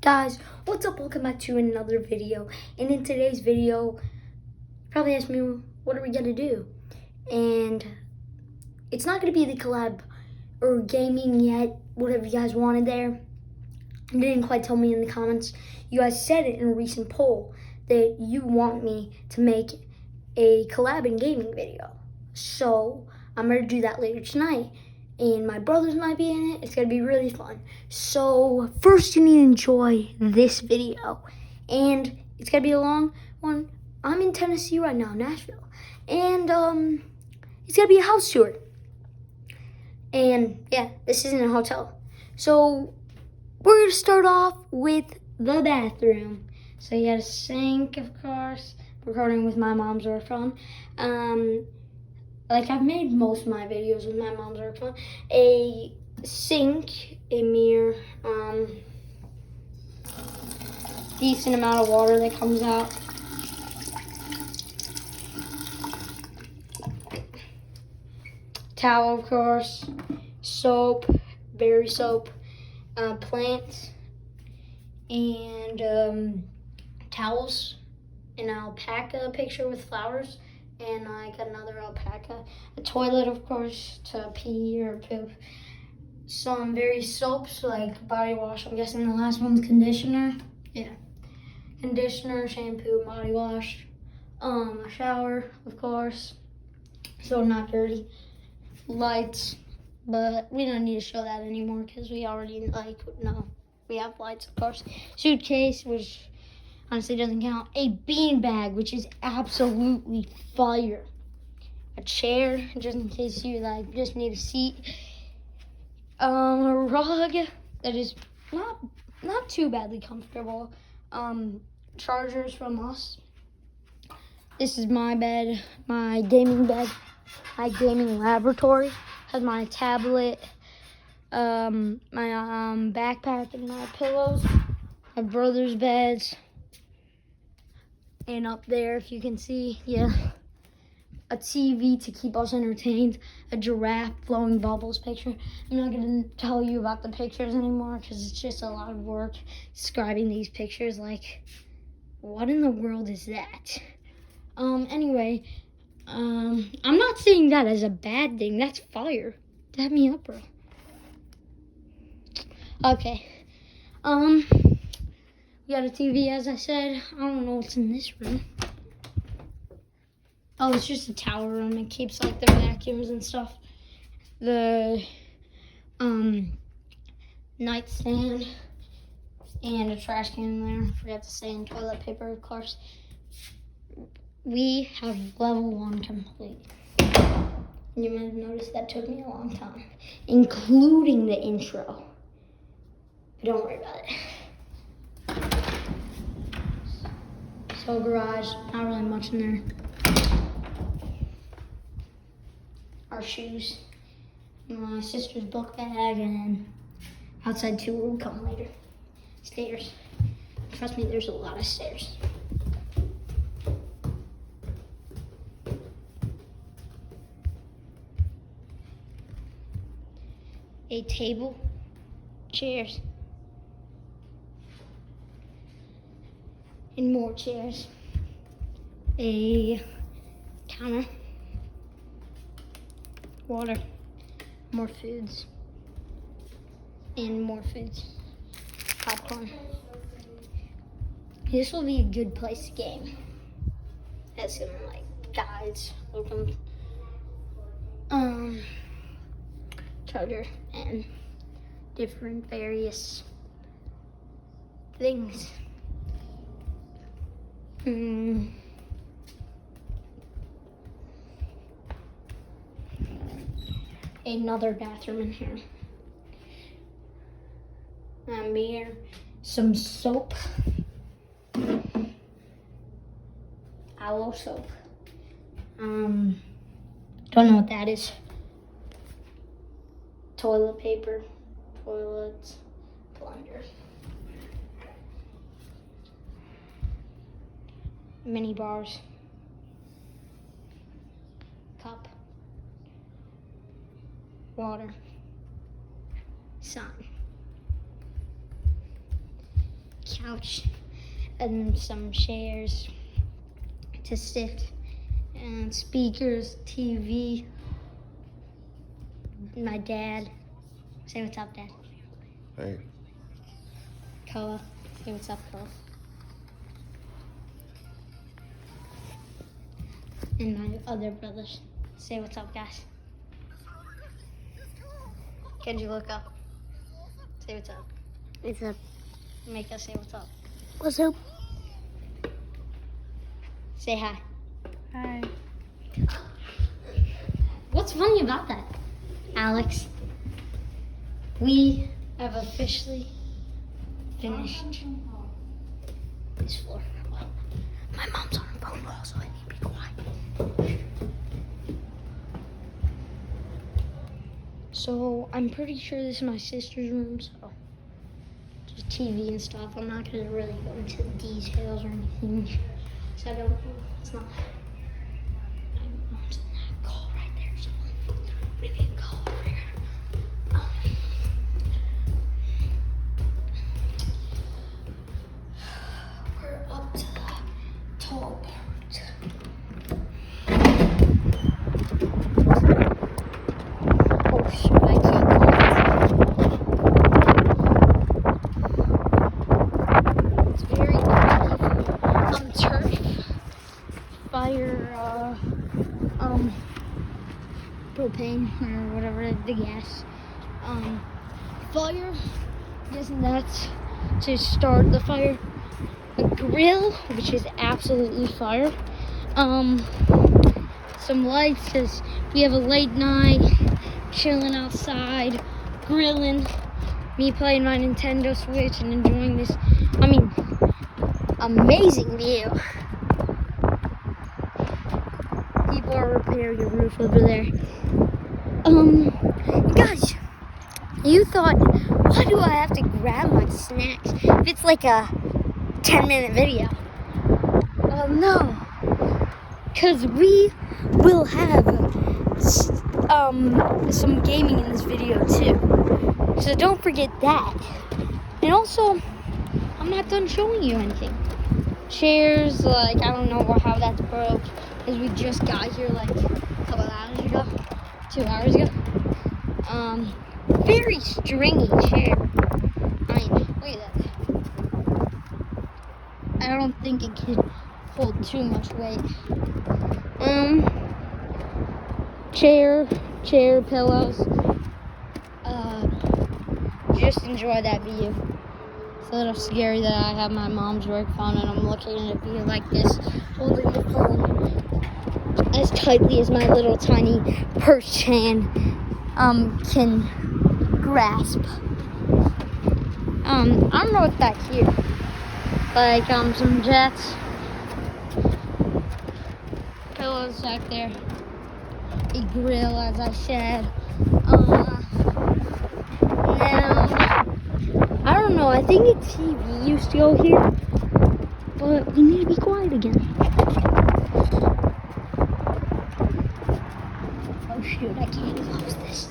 Guys, what's up? Welcome back to another video. And in today's video, you probably asked me, what are we gonna do? And it's not gonna be the collab or gaming yet, whatever you guys wanted there. You didn't quite tell me in the comments. You guys said it in a recent poll that you want me to make a collab and gaming video. So I'm gonna do that later tonight. And my brothers might be in it. It's gonna be really fun. So first you need to enjoy this video. And it's gonna be a long one. I'm in Tennessee right now, Nashville. And it's gonna be a house tour. And yeah, this isn't a hotel. So we're gonna start off with the bathroom. So you got a sink, of course. Recording with my mom's work phone. Like I've made most of my videos with my mom's work phone. A sink, a mirror, decent amount of water that comes out. Towel, of course. Soap, berry soap, plants, and towels. An alpaca picture with flowers. And like another alpaca, a toilet, of course, to pee or poop. Some various soaps like body wash. I'm guessing the last one's conditioner. Yeah, conditioner, shampoo, body wash. A shower, of course, so not dirty. Lights, but we don't need to show that anymore because we already we have lights, of course. Suitcase, which honestly doesn't count. A beanbag, which is absolutely fire. A chair, just in case you just need a seat. A rug that is not too badly comfortable. Chargers from us. This is my bed, my gaming bed, my gaming laboratory. Has my tablet, my backpack, and my pillows. My brother's beds. And up there, if you can see, yeah, a TV to keep us entertained, a giraffe blowing bubbles picture. I'm not going to tell you about the pictures anymore because it's just a lot of work describing these pictures. Like, what in the world is that? Anyway, I'm not saying that as a bad thing. That's fire. Dab me up, bro. Okay. We got a TV, as I said. I don't know what's in this room. Oh, it's just a towel room. It keeps like the vacuums and stuff. The nightstand and a trash can in there. Forgot to say, and toilet paper, of course. We have level 1 complete. You might have noticed that took me a long time, including the intro. But don't worry about it. So garage, not really much in there. Our shoes, my sister's book bag, and then outside tour will come later. Stairs. Trust me, there's a lot of stairs. A table, chairs. And more chairs, a counter, water, more foods, and more foods, popcorn. This will be a good place to game. That's some guides, welcome, charger, and different various things. Another bathroom in here. A mirror, some soap, aloe soap. Don't know what that is. Toilet paper, toilets, blender. Mini bars, cup, water, sun. couch and some chairs to sit, and speakers, TV. My dad. Say what's up, Dad. Hey. Koa. Say what's up, Koa. And my other brothers. Say what's up, guys. Can you look up? Say what's up. What's up? Make us say what's up. What's up? Say hi. Hi. What's funny about that, Alex? We have officially finished this floor. My mom's on her phone call, so I need to be quiet. So I'm pretty sure this is my sister's room, so just TV and stuff. I'm not gonna really go into the details or anything. So I don't know. It's not. My mom's in that call right there, so we can call over here. We're up to the tall part. Oh shoot, I can't call it. It's very uneven. Turf, fire, propane or whatever the gas. Fire, using that to start the fire. A grill, which is absolutely fire. Some lights, because we have a late night, chilling outside, grilling, me playing my Nintendo Switch and enjoying this, amazing view. People are repairing the roof over there. Guys, you thought, why do I have to grab my snacks if it's like a 10-minute video? Well, no, because we will have some gaming in this video too, so don't forget that. And also, I'm not done showing you anything. Chairs, I don't know how that's broke, because we just got here a couple hours ago, 2 hours ago. Very stringy chair. Look at that. I don't think it could hold too much weight. Chair, pillows. Just enjoy that view. It's a little scary that I have my mom's work phone and I'm looking at a view like this, holding the phone as tightly as my little tiny purse hand can grasp. I don't know what's back here. Some jets, pillows back there, a grill, as I said. Now, I don't know, I think a TV used to go here, but we need to be quiet again. Oh shoot, I can't close this.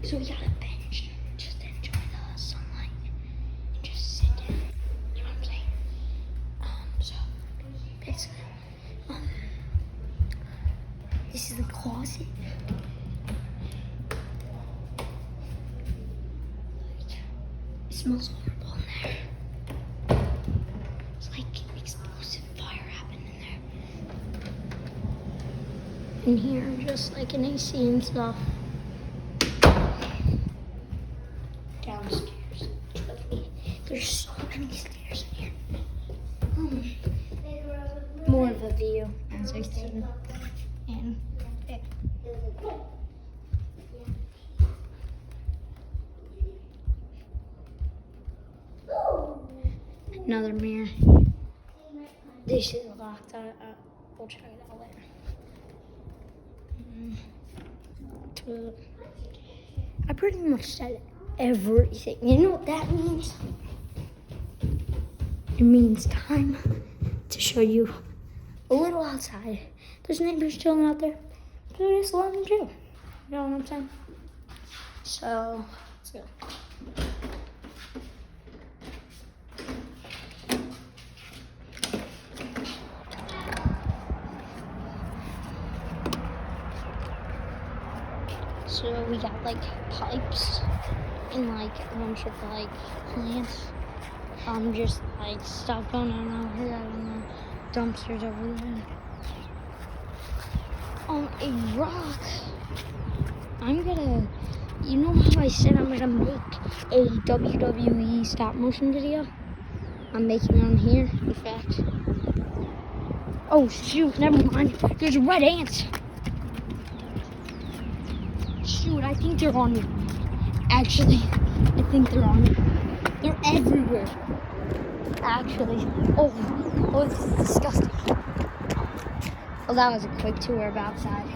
So we got a bench, just to enjoy the sunlight and just sit down, you know what I'm saying? So basically, this is the closet. It smells horrible in there. It's like explosive fire happened in there. In here, just like an AC and stuff. Downstairs. There's so many stairs in here. More of a view, as I said. And another mirror. This is locked. We'll check it out later. I pretty much said everything. You know what that means? It means time to show you a little outside. There's neighbors chilling out there. So just let them chill. You know what I'm saying? So, let's go. So we got like pipes and like a bunch of like plants. Just like stuff going on over here. I don't know. Dumpsters over there. On a rock. I'm gonna, you know how I said I'm gonna make a WWE stop motion video? I'm making it on here, in fact. Oh shoot, never mind. There's red ants. Shoot, I think they're on me. Actually, I think they're on me. They're everywhere. Actually. Oh, this is disgusting. Well, that was a quick tour of outside.